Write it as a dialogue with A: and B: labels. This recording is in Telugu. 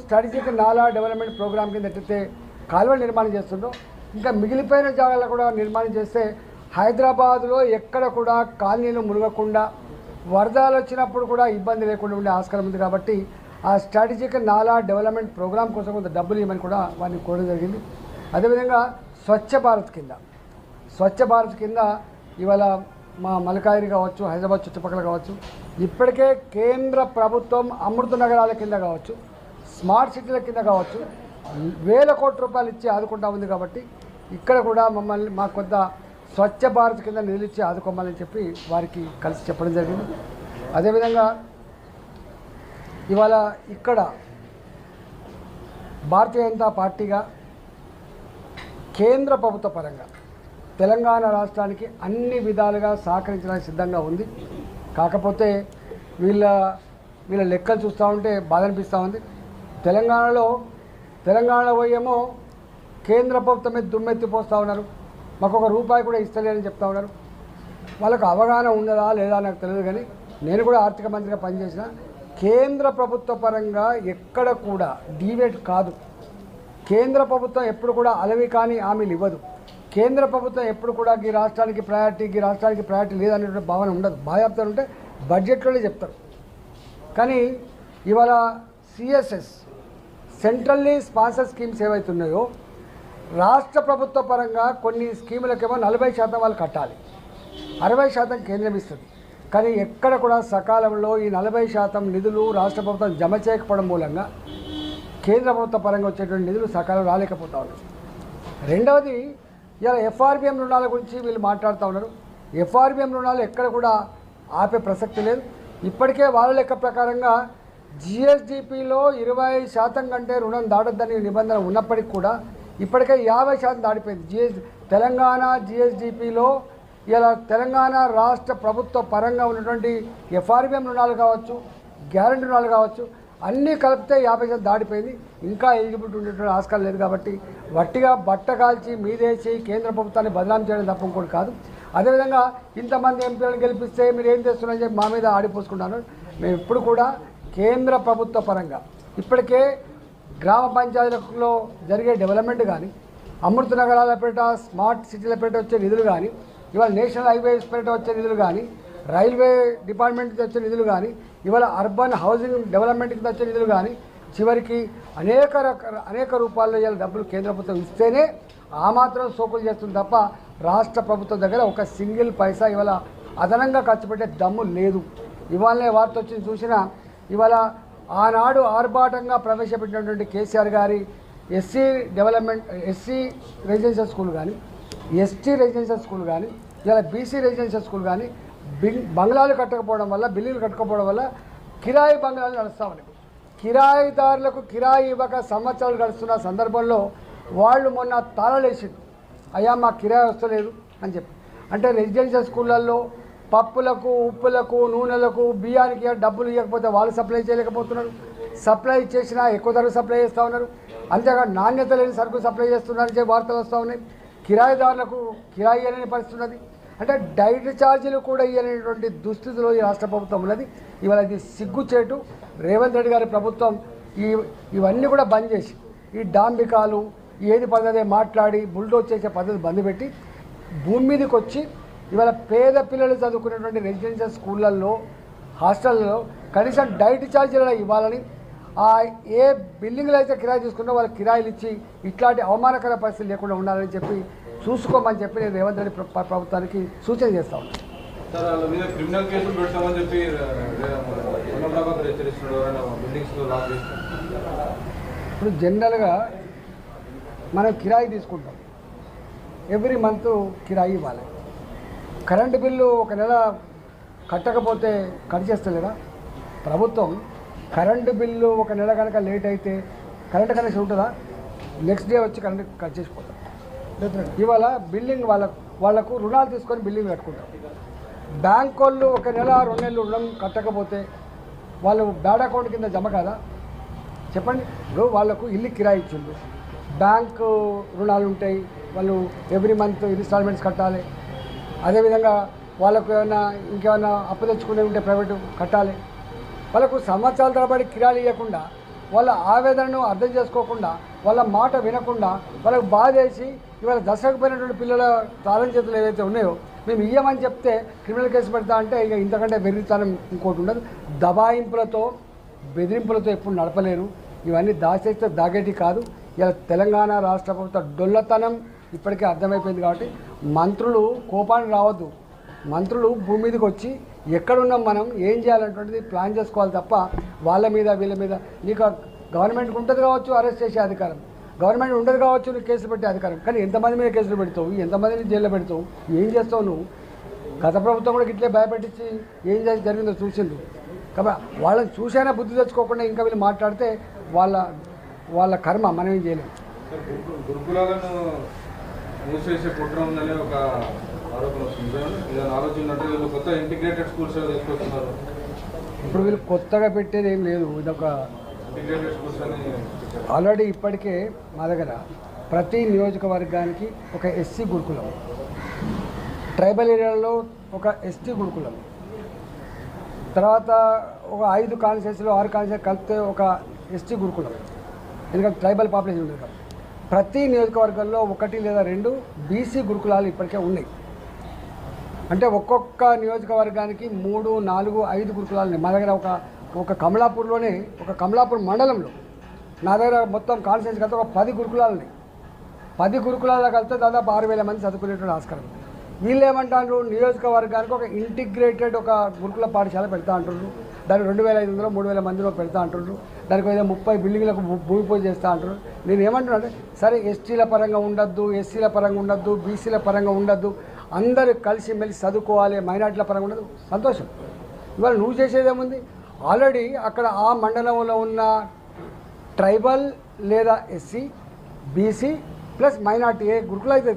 A: స్ట్రాటజిక్ నాలా డెవలప్మెంట్ ప్రోగ్రామ్ కింద ఎట్లయితే కాలువలు నిర్మాణం చేస్తుందో ఇంకా మిగిలిపోయిన జాగాల్లో కూడా నిర్మాణం చేస్తే హైదరాబాద్లో ఎక్కడ కూడా కాలనీలు మునగకుండా వరదలు వచ్చినప్పుడు కూడా ఇబ్బంది లేకుండా ఉండే ఆస్కారం ఉంది కాబట్టి ఆ స్ట్రాటజిక్ నాలా డెవలప్మెంట్ ప్రోగ్రామ్ కోసం కొంత డబ్బులు ఇవ్వమని కూడా వారిని కోరడం జరిగింది. అదేవిధంగా స్వచ్ఛ భారత్ కింద ఇవాళ మా మలకాయిరి కావచ్చు, హైదరాబాద్ చుట్టుపక్కల కావచ్చు, ఇప్పటికే కేంద్ర ప్రభుత్వం అమృత నగరాల కింద కావచ్చు, స్మార్ట్ సిటీల కింద కావచ్చు వేల కోట్ల రూపాయలు ఇచ్చి ఆదుకుంటా ఉంది. కాబట్టి ఇక్కడ కూడా మమ్మల్ని మాకు కొంత స్వచ్ఛ భారత్ కింద నిధులు ఇచ్చి ఆదుకోమని చెప్పి వారికి కలిసి చెప్పడం జరిగింది. అదేవిధంగా ఇవాళ ఇక్కడ భారతీయ జనతా పార్టీగా కేంద్ర ప్రభుత్వ పరంగా తెలంగాణ రాష్ట్రానికి అన్ని విధాలుగా సహకరించడానికి సిద్ధంగా ఉంది. కాకపోతే వీళ్ళ లెక్కలు చూస్తూ ఉంటే బాధ అనిపిస్తూ ఉంది. తెలంగాణలో పోయేమో కేంద్ర ప్రభుత్వం మీద దుమ్మెత్తిపోస్తూ ఉన్నారు, మాకు ఒక రూపాయి కూడా ఇస్తలేరని చెప్తా ఉన్నారు. వాళ్ళకు అవగాహన ఉన్నదా లేదా నాకు తెలియదు, కానీ నేను కూడా ఆర్థిక మంత్రిగా పనిచేసిన కేంద్ర ప్రభుత్వ పరంగా ఎక్కడ కూడా డీవేట్ కాదు. కేంద్ర ప్రభుత్వం ఎప్పుడు కూడా అలవి కానీ హామీలు ఇవ్వదు. కేంద్ర ప్రభుత్వం ఎప్పుడు కూడా ఈ రాష్ట్రానికి ప్రయారిటీ లేదనేటువంటి భావన ఉండదు. బాధ్యతలు ఉంటే బడ్జెట్లోనే చెప్తారు. కానీ ఇవాళ సిఎస్ఎస్ సెంట్రల్లీ స్పాన్సర్ స్కీమ్స్ ఏవైతున్నాయో రాష్ట్ర ప్రభుత్వ పరంగా కొన్ని స్కీములకేమో 40% వాళ్ళు కట్టాలి, 60% కేంద్రం ఇస్తుంది. కానీ ఎక్కడ కూడా సకాలంలో ఈ 40% నిధులు రాష్ట్ర ప్రభుత్వం జమ చేయకపోవడం మూలంగా కేంద్ర ప్రభుత్వ పరంగా వచ్చేటువంటి నిధులు సకాలం రాలేకపోతా ఉన్నాయి. రెండవది ఇలా ఎఫ్ఆర్బిఎం రుణాల గురించి వీళ్ళు మాట్లాడుతూ ఉన్నారు. ఎఫ్ఆర్బిఎం రుణాలు ఎక్కడ కూడా ఆపే ప్రసక్తి లేదు. ఇప్పటికే వాళ్ళ లెక్క ప్రకారంగా జిఎస్డిపిలో 20% కంటే రుణం దాటొద్దని నిబంధన ఉన్నప్పటికీ కూడా ఇప్పటికే 50% దాటిపోయింది. తెలంగాణ జిఎస్డిపిలో ఇలా తెలంగాణ రాష్ట్ర ప్రభుత్వ పరంగా ఉన్నటువంటి ఎఫ్ఆర్బిఎం రుణాలు కావచ్చు, గ్యారెంటీ రుణాలు కావచ్చు, అన్నీ కలిపితే 50% దాటిపోయింది. ఇంకా ఎలిజిబిలిటీ ఉండేటువంటి ఆస్కారం లేదు. కాబట్టి వట్టిగా బట్ట కాల్చి మీదేసి కేంద్ర ప్రభుత్వాన్ని బదనాం చేయడం తప్ప ఇంకోటి కాదు. అదేవిధంగా ఇంతమంది ఎంపీలను గెలిపిస్తే మీరు ఏం చేస్తున్నారని చెప్పి మా మీద ఆడిపోసుకుంటున్నారు. మేము ఇప్పుడు కూడా కేంద్ర ప్రభుత్వ పరంగా ఇప్పటికే గ్రామ పంచాయతీలలో జరిగే డెవలప్మెంట్ కానీ, అమృత నగరాల పేట, స్మార్ట్ సిటీల పేట వచ్చే నిధులు కానీ, ఇవాళ నేషనల్ హైవేస్ పేట వచ్చే నిధులు కానీ, రైల్వే డిపార్ట్మెంట్కి వచ్చే నిధులు కానీ, ఇవాళ అర్బన్ హౌసింగ్ డెవలప్మెంట్కి వచ్చే నిధులు కానీ, చివరికి అనేక రూపాల్లో ఇవాళ డబ్బులు కేంద్ర ప్రభుత్వం ఇస్తేనే ఆ మాత్రం సోకులు చేస్తుంది తప్ప రాష్ట్ర ప్రభుత్వం దగ్గర ఒక సింగిల్ పైసా ఇవాళ అదనంగా ఖర్చు పెట్టే దమ్ము లేదు. ఇవాళనే వార్త వచ్చింది చూసినా, ఇవాళ ఆనాడు ఆర్భాటంగా ప్రవేశపెట్టినటువంటి కేసీఆర్ గారి ఎస్సీ రెసిడెన్షియల్ స్కూల్ కానీ, ఎస్టీ రెసిడెన్షియల్ స్కూల్ కానీ, ఇలా బీసీ రెసిడెన్షియల్ స్కూల్ కానీ బంగ్లాలు కట్టకపోవడం వల్ల, బిల్లులు కట్టకపోవడం వల్ల కిరాయి బంగ్లాలు నడుస్తూ ఉన్నాయి. కిరాయిదారులకు కిరాయి ఇవ్వక సంవత్సరాలు గడుస్తున్న సందర్భంలో వాళ్ళు మొన్న తాళలేసిండు, అయ్యా మా కిరాయి వస్తలేదు అని చెప్పి. అంటే రెసిడెన్షియల్ స్కూళ్ళల్లో పప్పులకు, ఉప్పులకు, నూనెలకు, బియ్యానికి డబ్బులు ఇవ్వకపోతే వాళ్ళు సప్లై చేయలేకపోతున్నారు. సప్లై చేసినా ఎక్కువ ధరకు సప్లై చేస్తూ ఉన్నారు. అంతేకాదు నాణ్యత లేని సరుకు సప్లై చేస్తున్నారని చెప్పి వార్తలు వస్తూ ఉన్నాయి. కిరాయిదారులకు కిరాయి ఇవ్వలేని పరిస్థితి ఉన్నది. అంటే డైట్ ఛార్జీలు కూడా ఇవ్వలేనటువంటి దుస్థితిలో ఈ రాష్ట్ర ప్రభుత్వం ఉన్నది. ఇవాళ ఇది సిగ్గుచేటు. రేవంత్ రెడ్డి గారి ప్రభుత్వం ఇవన్నీ కూడా బంద్ చేసి, ఈ డాంబికాలు ఏది పద్ధతి మాట్లాడి బుల్డోజ్ చేసే పద్ధతి బంద్ పెట్టి భూమి మీదకి వచ్చి ఇవాళ పేద పిల్లలు చదువుకునేటువంటి రెసిడెన్షియల్ స్కూళ్ళల్లో, హాస్టల్లో కనీసం డైట్ ఛార్జీలు ఇవ్వాలని, ఏ బిల్డింగ్లు అయితే కిరాయి తీసుకున్నా వాళ్ళకి కిరాయిలు ఇచ్చి ఇట్లాంటి అవమానకర పరిస్థితులు లేకుండా ఉండాలని చెప్పి చూసుకోమని చెప్పి నేను రేవంత్ రెడ్డి ప్రభుత్వానికి సూచన చేస్తా ఉన్నాను. ఇప్పుడు జనరల్గా మనం కిరాయి తీసుకుంటాం, ఎవ్రీ మంత్ కిరాయి ఇవ్వాలి. కరెంటు బిల్లు ఒక నెల కట్టకపోతే కట్ చేస్తలేదా ప్రభుత్వం? కరెంటు బిల్లు ఒక నెల కనుక లేట్ అయితే కరెంటు కనెక్షన్ ఉంటుందా? నెక్స్ట్ డే వచ్చి కరెంటు కట్ చేసిపోతాం. ఇవాళ బిల్డింగ్ వాళ్ళకు రుణాలు తీసుకొని బిల్డింగ్ కట్టుకుంటాం. బ్యాంక్ వాళ్ళు ఒక నెల 2 నెలలు రుణం కట్టకపోతే వాళ్ళు బ్యాడ్ అకౌంట్ కింద జమ కదా? చెప్పండి. ఇప్పుడు వాళ్ళకు ఇల్లు కిరాయి ఇచ్చిండు, బ్యాంకు రుణాలు ఉంటాయి, వాళ్ళు ఎవ్రీ మంత్ ఇన్స్టాల్మెంట్స్ కట్టాలి. అదేవిధంగా వాళ్ళకు ఇంకేమైనా అప్పు తెచ్చుకునే ఉంటే ప్రైవేటు కట్టాలి. వాళ్ళకు సంవత్సరాల తరబడి కిరాయిలు ఇవ్వకుండా వాళ్ళ ఆవేదనను అర్థం చేసుకోకుండా వాళ్ళ మాట వినకుండా వాళ్ళకి బాధేసి ఇవాళ దశకు పోయినటువంటి పిల్లల తాళం చేతులు ఏవైతే ఉన్నాయో మేము ఇయ్యమని చెప్తే క్రిమినల్ కేసు పెడతా అంటే ఇక ఇంతకంటే వెర్రితనం ఇంకోటి ఉండదు. దబాయింపులతో బెదిరింపులతో ఎప్పుడు నడపలేరు. ఇవన్నీ దాచేస్తే దాగేటి కాదు. ఇలా తెలంగాణ రాష్ట్ర ప్రభుత్వ డొల్లతనం ఇప్పటికే అర్థమైపోయింది. కాబట్టి మంత్రులు కోపానికి రావద్దు. మంత్రులు భూమి మీదకి వచ్చి ఎక్కడున్నాం మనం ఏం చేయాలనేటువంటిది ప్లాన్ చేసుకోవాలి తప్ప వాళ్ళ మీద వీళ్ళ మీద నీకు గవర్నమెంట్కి ఉంటుంది కావచ్చు అరెస్ట్ చేసే అధికారం, గవర్నమెంట్ ఉండదు కావచ్చు నీకు కేసులు పెట్టే అధికారం, కానీ ఎంతమంది మీద కేసులు పెడతావు, ఎంతమందిని జైల్లో పెడతావు, ఏం చేస్తావు నువ్వు? గత ప్రభుత్వం కూడా ఇట్లే భయపెట్టించి ఏం జరిగిందో చూసిండు. కాబట్టి వాళ్ళని చూసైనా బుద్ధి తెచ్చుకోకుండా ఇంకా వీళ్ళు మాట్లాడితే వాళ్ళ కర్మ మనం ఏం చేయలేము.
B: గురుకులాలను మూసేసే కుట్ర ఉందనే ఒక ఆరోపణ వస్తుంది. ఇదని ఆలోచించినట్టు వీళ్ళు కొత్త ఇంటిగ్రేటెడ్ స్కూల్స్ తీసుకొస్తున్నారు.
A: ఇప్పుడు వీళ్ళు కొత్తగా పెట్టేది ఏం లేదు. ఇదొక
B: ఇంటిగ్రేటెడ్ స్కూల్స్ అని
A: ఆల్రెడీ ఇప్పటికే మా దగ్గర ప్రతి నియోజకవర్గానికి ఒక ఎస్సీ గురుకులం, ట్రైబల్ ఏరియాలో ఒక ఎస్టీ గురుకులం, తర్వాత ఒక 5 కాన్స్టిట్యూన్సీలో 6 కాన్స్టిట్యూన్సీ కలిపితే ఒక ఎస్టీ గురుకులం. ఎందుకంటే ట్రైబల్ పాపులేషన్ ఉంది కదా. ప్రతి నియోజకవర్గంలో 1 లేదా 2 బీసీ గురుకులాలు ఇప్పటికే ఉన్నాయి. అంటే ఒక్కొక్క నియోజకవర్గానికి 3, 4, 5 గురుకులాలు ఉన్నాయి. మా దగ్గర ఒక కమలాపూర్లోనే ఒక కమలాపూర్ మండలంలో నా దగ్గర మొత్తం కాన్స్టిట్యూన్సీ కలిపితే ఒక 10 గురుకులాలు ఉన్నాయి. 10 గురుకులాలు కలిపితే దాదాపు 6,000 మంది చదువుకునేటువంటి ఆస్కారం. వీళ్ళు ఏమంటారు, నియోజకవర్గానికి ఒక ఇంటిగ్రేటెడ్ ఒక గురుకుల పాఠశాల పెడతా అంటున్నారు. దాన్ని 2,500, 3,000 మందిలో పెడతా అంటున్నారు. దానికి ఏదో 30 బిల్డింగ్లకు భూమి పూజ చేస్తూ అంటారు. నేను ఏమంటున్నా అంటే సరే ఎస్టీల పరంగా ఉండొద్దు, ఎస్సీల పరంగా ఉండొద్దు, బీసీల పరంగా ఉండొద్దు, అందరూ కలిసి మెలిసి చదువుకోవాలి, మైనార్టీల పరంగా ఉండదు, సంతోషం. ఇవాళ నువ్వు చేసేదేముంది? ఆల్రెడీ అక్కడ ఆ మండలంలో ఉన్న ట్రైబల్ లేదా ఎస్సీ, బీసీ ప్లస్ మైనార్టీ ఏ గురుకులు అయితే